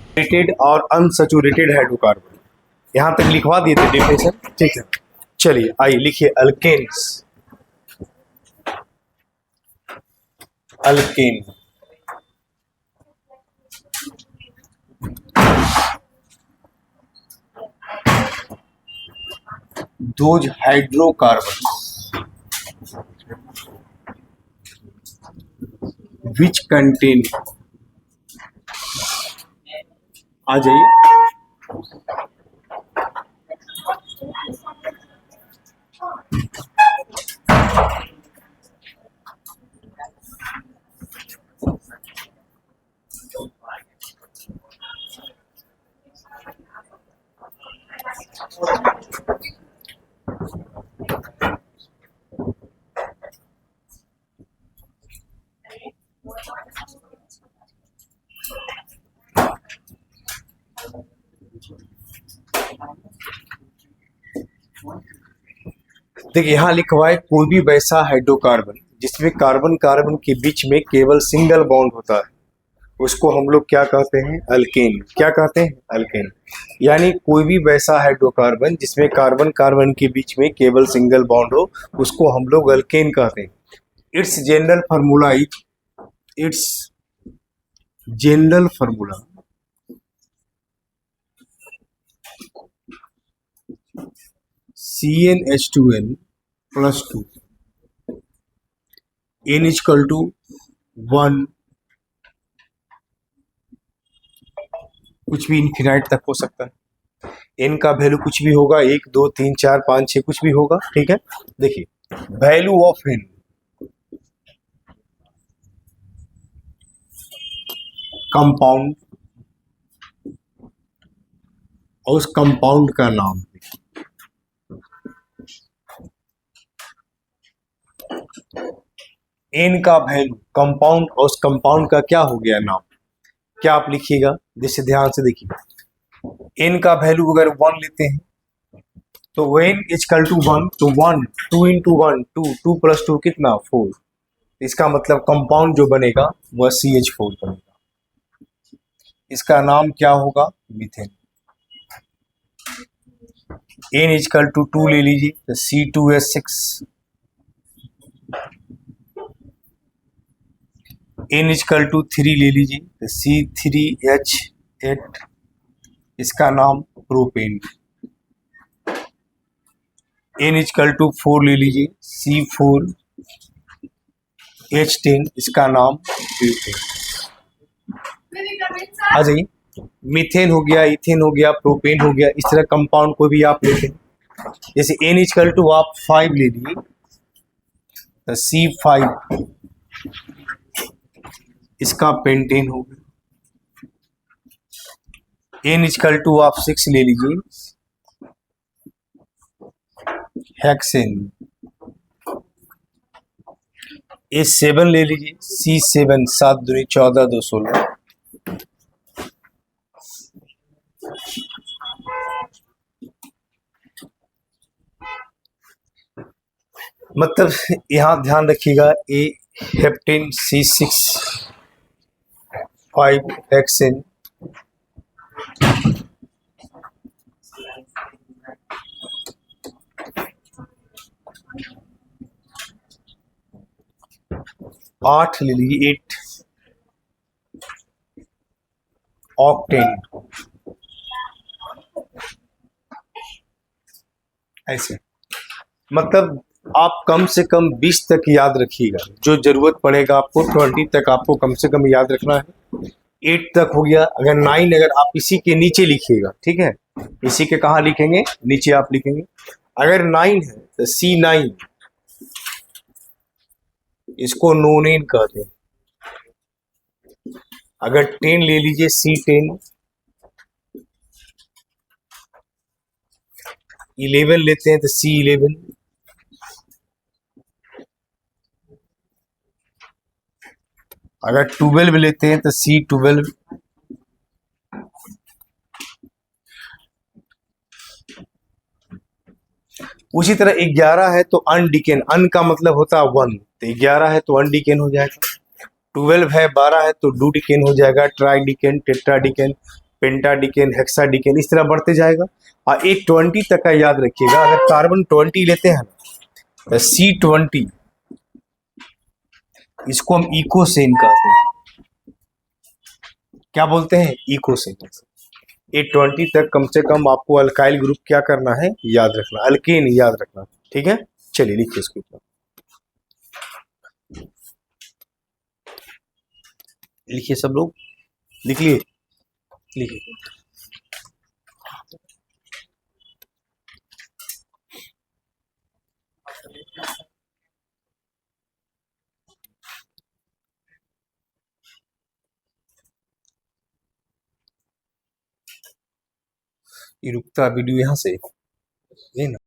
Saturated और unsaturated hydrocarbon, यहां तक लिखवा दिए थे डेफिनेशन, ठीक है। चलिए आइए लिखिए alkanes. Alkane those hydrocarbons which contain, आ जाइए, देखिए यहां लिखा हुआ है कोई भी वैसा हाइड्रोकार्बन जिसमें कार्बन कार्बन के बीच में केवल सिंगल बॉन्ड होता है, उसको हम लोग क्या कहते हैं? अल्केन। क्या कहते हैं? अल्केन। यानी कोई भी वैसा हाइड्रोकार्बन जिसमें कार्बन कार्बन के बीच में केवल सिंगल बॉन्ड हो, उसको हम लोग अल्केन कहते हैं। It's general formula is, it's general formula CnH2n plus 2 n is equal to 1, कुछ भी इन्फिनाइट तक हो सकता है। n का वैल्यू कुछ भी होगा, 1 2 3 4 5 6 कुछ भी होगा, ठीक है। देखिए वैल्यू ऑफ n, कंपाउंड और उस कंपाउंड का नाम, n का वैल्यू कंपाउंड और उस कंपाउंड का क्या हो गया नाम, क्या आप लिखिएगा? जैसे ध्यान से देखिए, n का वैल्यू अगर 1 लेते हैं तो n इक्वल टू 1, तो 1 2 इंटू 1 2, 2 प्लस 2 कितना? 4। इसका मतलब कंपाउंड जो बनेगा वह CH4 बनेगा। इसका नाम क्या होगा? मीथेन। n इक्वल टू 2 ले लीजिए तो C2H6, n इक्वल टू 3 ले लीजिए तो C3H8, इसका नाम प्रोपेन। n इक्वल टू 4 ले लीजिए C4H10, इसका नाम ब्यूटेन। आ जाइए, मीथेन हो गया, इथेन हो गया, प्रोपेन हो गया, इस तरह कंपाउंड को भी आप लेते हैं। जैसे n इक्वल टू आप 5 ले लीजिए तो C5, इसका पेंटेन हो गया। n इक्वल टू आप 6 ले लीजिए, हेक्सेन। A7 ले लीजिए C7, 7 दूनी 14 2 16। मतलब यहां ध्यान रखिएगा, ए हेप्टेन C6 5 हेक्सेन, आठ ले लीजिए 8 ऑक्टेन। ऐसे मतलब आप कम से कम 20 तक याद रखिएगा, जो जरूरत पड़ेगा आपको 20 तक आपको कम से कम याद रखना है। 8 तक हो गया, अगर 9 अगर आप इसी के नीचे लिखिएगा, ठीक है, इसी के कहाँ लिखेंगे? नीचे आप लिखेंगे। अगर 9 है तो C9, इसको नोनेन कहते हैं। अगर 10 ले लीजिए C10, 11 लेते हैं तो C11, अगर 12 लेते हैं तो C12, उसी तरह 11 है तो अनडिकेन, अन का मतलब होता है 1, तो 11 है तो अनडिकेन हो जाएगा। 12 है, 12 है तो डुडिकेन हो जाएगा, ट्राइडिकेन, टेट्राडिकेन, पेंटाडिकेन, हेक्साडिकेन, इस तरह बढ़ते जाएगा। और ये 20 तक का याद रखिएगा। अगर कार्बन 20 लेते हैं ना, C20, इसको हम इकोसेन कहते हैं। क्या बोलते हैं? इकोसेन। ये 20 तक कम से कम आपको अल्काइल ग्रुप क्या करना है, याद रखना, अल्केन याद रखना। ठीक है, चलिए लिखिए इसके ऊपर, लिखिए सब लोग, लिख लिए, लिखिए। ये रुकता वीडियो यहाँ से, ये ना